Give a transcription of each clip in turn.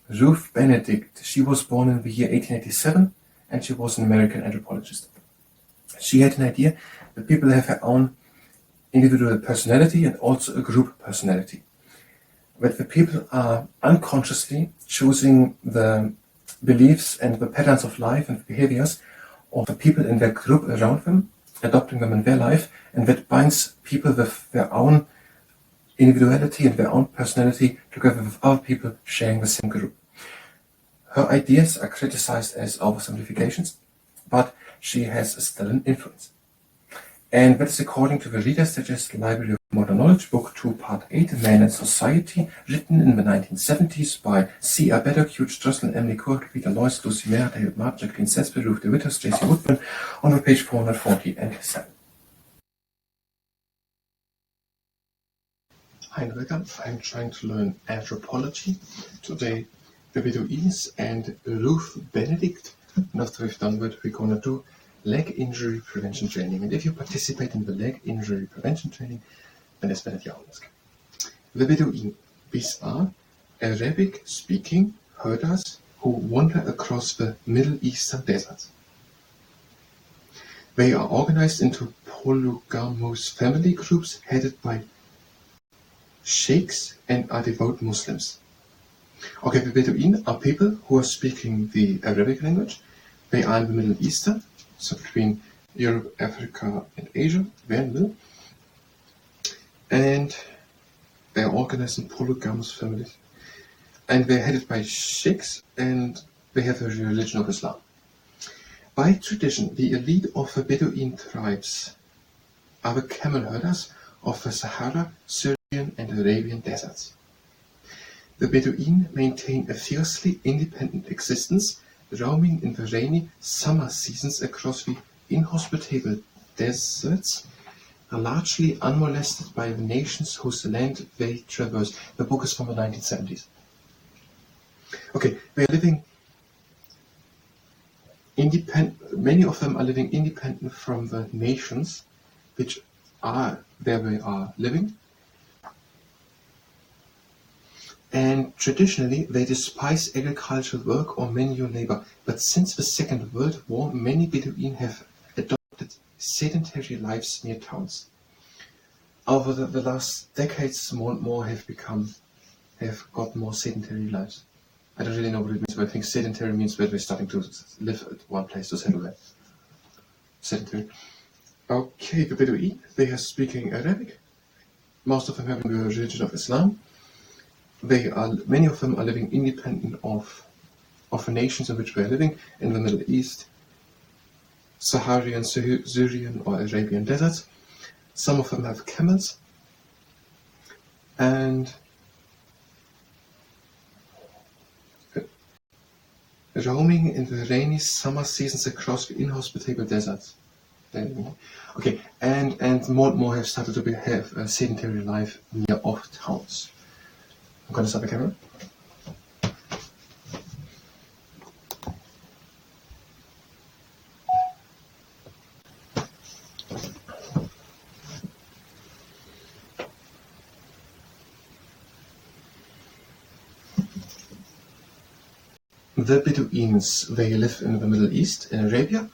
Ruth Benedict, she was born in the year 1887, and she was an American anthropologist. She had an idea that people have their own individual personality and also a group personality. That the people are unconsciously choosing the beliefs and the patterns of life and behaviors of the people in their group around them, adopting them in their life, and that binds people with their own individuality and their own personality together with other people sharing the same group. Her ideas are criticized as oversimplifications, but she has still an influence. And that is according to the Reader's Digest Library of Modern Knowledge, Book 2, Part 8, Man and Society, written in the 1970s by C.R. Bedouin, Jocelyn, Emily Court, Peter Loyce, Lucy Mayer, David Martin, Jacqueline Sesper, Ruth de Witters, J.C. Woodburn, on the page 447. Hi and welcome. I'm trying to learn anthropology. Today, the Bedouins and Ruth Benedict. And after we've done that, we're going to do leg injury prevention training. And if you participate in the leg injury prevention training, then das werdet ihr auch los. The Bedouin. These are Arabic-speaking herders who wander across the Middle Eastern deserts. They are organized into polygamous family groups headed by sheikhs and are devout Muslims. Okay, the Bedouin are people who are speaking the Arabic language. They are in the Middle Eastern, so between Europe, Africa, and Asia, they're in the middle. And they are organized in polygamous families. And they're headed by sheikhs, and they have the religion of Islam. By tradition, the elite of the Bedouin tribes are the camel herders of the Sahara, Syrian, and Arabian deserts. The Bedouin maintain a fiercely independent existence, roaming in the rainy summer seasons across the inhospitable deserts, are largely unmolested by the nations whose land they traverse. The book is from the 1970s. Okay, they are living independent. Many of them are living independent from the nations which are where they are living. And traditionally, they despise agricultural work or manual labor. But since the Second World War, many Bedouin have adopted sedentary lives near towns. Over the last decades, more and more have got more sedentary lives. I don't really know what it means, but I think sedentary means that we're starting to live at one place to settle there. Sedentary. Okay, the Bedouin, they are speaking Arabic. Most of them have the religion of Islam. Many of them are living independent of the nations in which they are living in the Middle East, Saharan, Syrian, or Arabian deserts. Some of them have camels, and roaming in the rainy summer seasons across the inhospitable deserts. Okay, and more and more have started to have a sedentary life near off towns. I'm going to start the camera. The Bedouins, they live in the Middle East, in Arabia,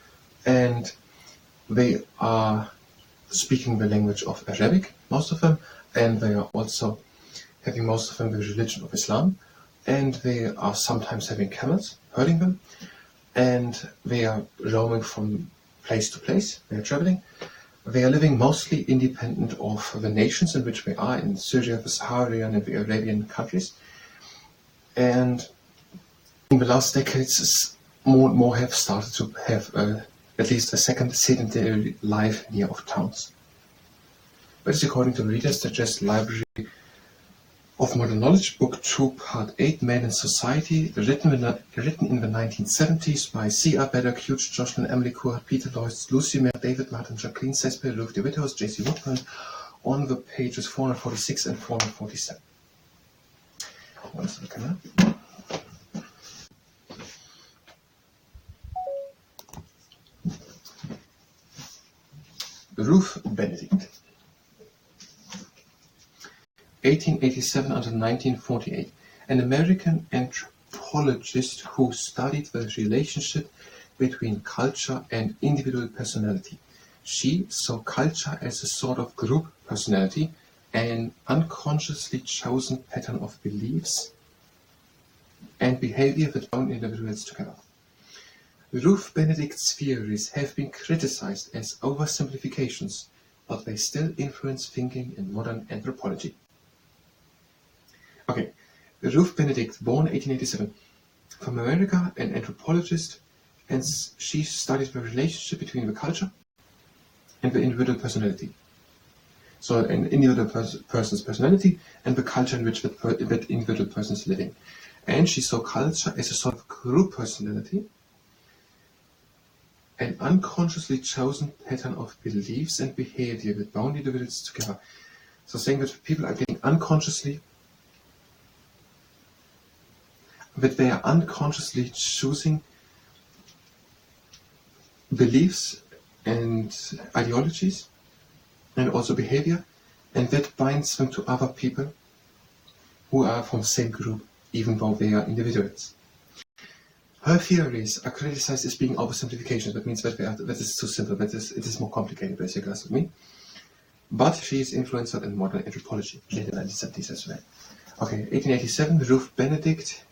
and they are speaking the language of Arabic, most of them, and they are also having most of them the religion of Islam, and they are sometimes having camels, herding them, and they are roaming from place to place, they are traveling. They are living mostly independent of the nations in which they are, in Syria, the Saharan, and the Arabian countries. And in the last decades, more and more have started to have at least a second sedentary life near of towns. That is according to the Reader's Digest Library of Modern Knowledge, Book 2, Part 8, Man and Society, written in the 1970s by C.R. Bedouin, Jocelyn, Emily Court, Peter Loyce, Lucy Mayer, David Martin, Jacqueline Sesper, Ruth de Witters, J.C. Woodburn, on the pages 446 and 447. One second. Ruth Benedict, 1887 until 1948, an American anthropologist anthropologist who studied the relationship between culture and individual personality. She saw culture as a sort of group personality, an unconsciously chosen pattern of beliefs and behavior that bound individuals together. Ruth Benedict's theories have been criticized as oversimplifications, but they still influence thinking in modern anthropology. Okay, Ruth Benedict, born 1887, from America, an anthropologist, and she studied the relationship between the culture and the individual personality. So an individual person's personality and the culture in which that individual person is living. And she saw culture as a sort of group personality, an unconsciously chosen pattern of beliefs and behavior that bound individuals together. So saying that people are getting that they are unconsciously choosing beliefs and ideologies and also behavior, and that binds them to other people who are from the same group, even though they are individuals. Her theories are criticized as being oversimplifications. That means that is too simple, it is more complicated, basically, as with me. But she is influential in modern anthropology, late 1970s as well. Okay, 1887, Ruth Benedict.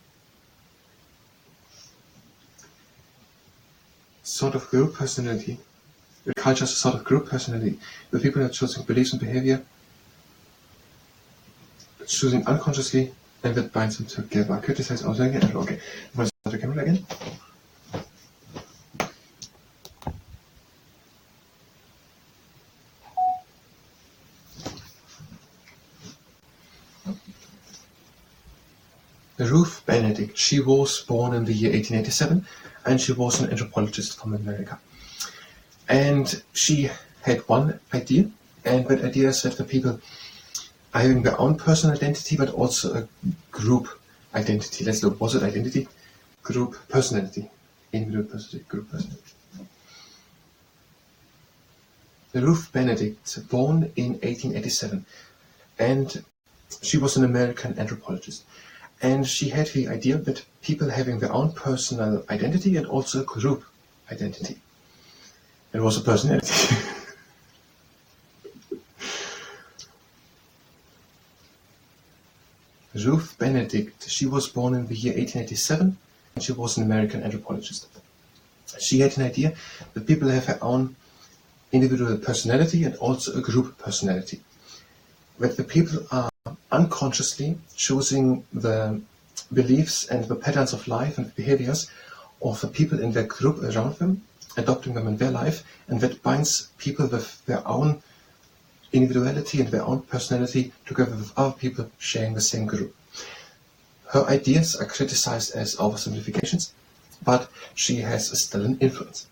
Sort of group personality. The culture is a sort of group personality. The people are choosing beliefs and behavior, choosing unconsciously, and that binds them together. Criticize also again. Okay, I'm going to start the camera again. Ruth Benedict, she was born in the year 1887, and she was an anthropologist from America. And she had one idea, and that idea is that the people are having their own personal identity, but also a group identity. Let's look, was it identity? Group personality. Individual personality, group personality. Ruth Benedict, born in 1887, and she was an American anthropologist. And she had the idea that people having their own personal identity and also a group identity. It was a personality. Ruth Benedict, she was born in the year 1887, and she was an American anthropologist. She had an idea that people have their own individual personality and also a group personality. That the people are unconsciously choosing the beliefs and the patterns of life and behaviors of the people in their group around them, adopting them in their life, and that binds people with their own individuality and their own personality together with other people sharing the same group. Her ideas are criticized as oversimplifications, but she has still an influence.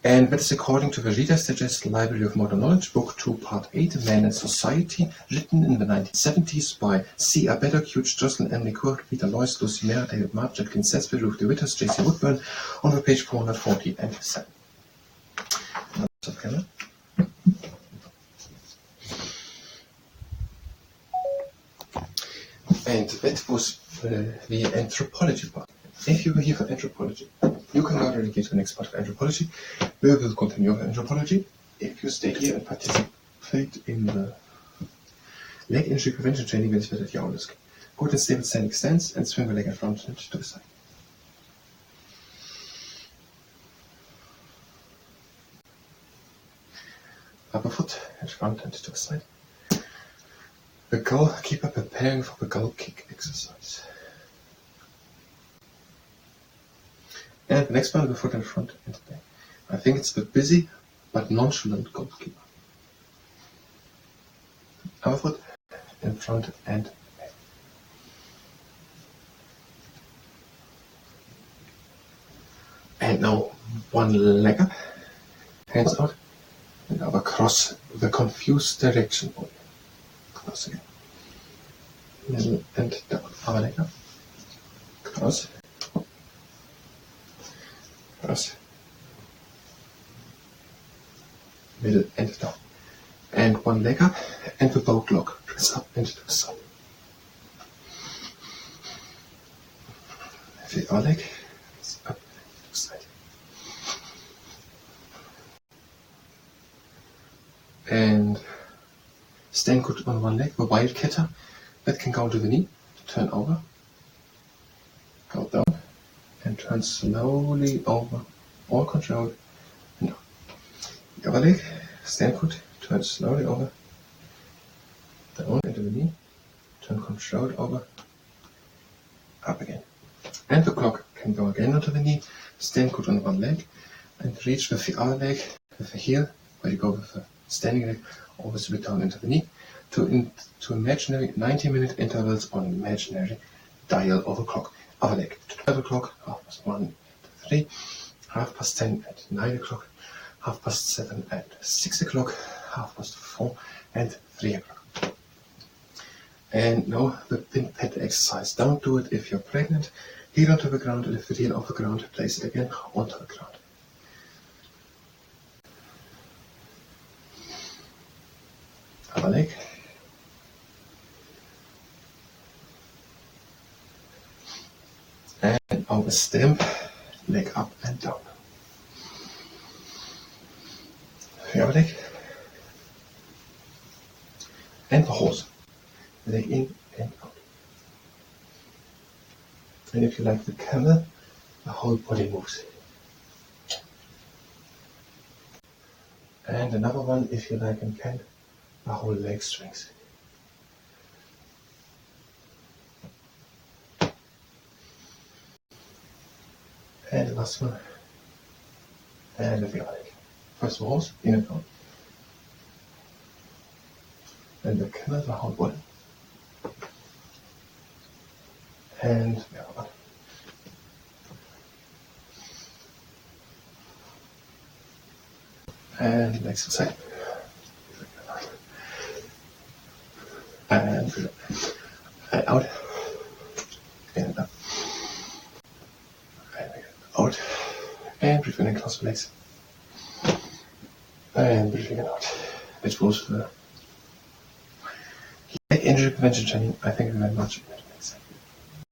And that is according to the Reader's Digest Library of Modern Knowledge, Book 2, Part 8, Man and Society, written in the 1970s by C. R. Beddock, Hugh Jocelyn, Emily Court, Peter Loyce, Lucy Mera, David Mark, Jacqueline Setsby, Ruth DeWitters, J.C. Woodburn, on the page 447. And that was the anthropology part. If you were here for anthropology, you can go directly to the next part of anthropology. We will continue with anthropology. If you stay here and participate in the leg injury prevention training, then it's better your own risk. Good and stable standing stance and swing the leg in front and to the side. Upper foot in front and to the side. The goalkeeper preparing for the goal kick exercise. And the next one, the foot in front and back. I think it's the busy but nonchalant goalkeeper. Other foot in front and back. And now one leg up, hands out, and now across the confused direction. Cross again. Middle and down. Other leg up. Cross. Cross. Middle and down. And one leg up and the boat lock. Press up and to the side. the other leg. It's up, side. And stand good on one leg, the wild catter. That can go to the knee, turn over, go down, and turn slowly over, all controlled, and down. The other leg, stand good, turn slowly over, down into the knee, turn controlled over, up again. And the clock can go again onto the knee, stand good on one leg, and reach with the other leg, with the heel, where you go with the standing leg, always a bit down into the knee, to imaginary 90-minute intervals on imaginary dial of a clock. Other leg, 12 o'clock, 1:30, 3, 10:30 at 9 o'clock, 7:30 at 6 o'clock, 4:30 and 3 o'clock. And now the pin pad exercise. Don't do it if you're pregnant. Heel onto the ground, lift the heel off the ground, place it again onto the ground. Other leg. And over stamp, leg up and down. The other leg. And the horse. Leg in and out. And if you like the camel, the whole body moves. And another one, if you like and can, the whole leg swings. And the last one. And the other leg. First the horse, in and out. And the camel, the whole body. And the other one. And next side. And out. And up. And out. And breathe in and close the legs. And breathing out. Which was the leg injury prevention training. I thank you very much.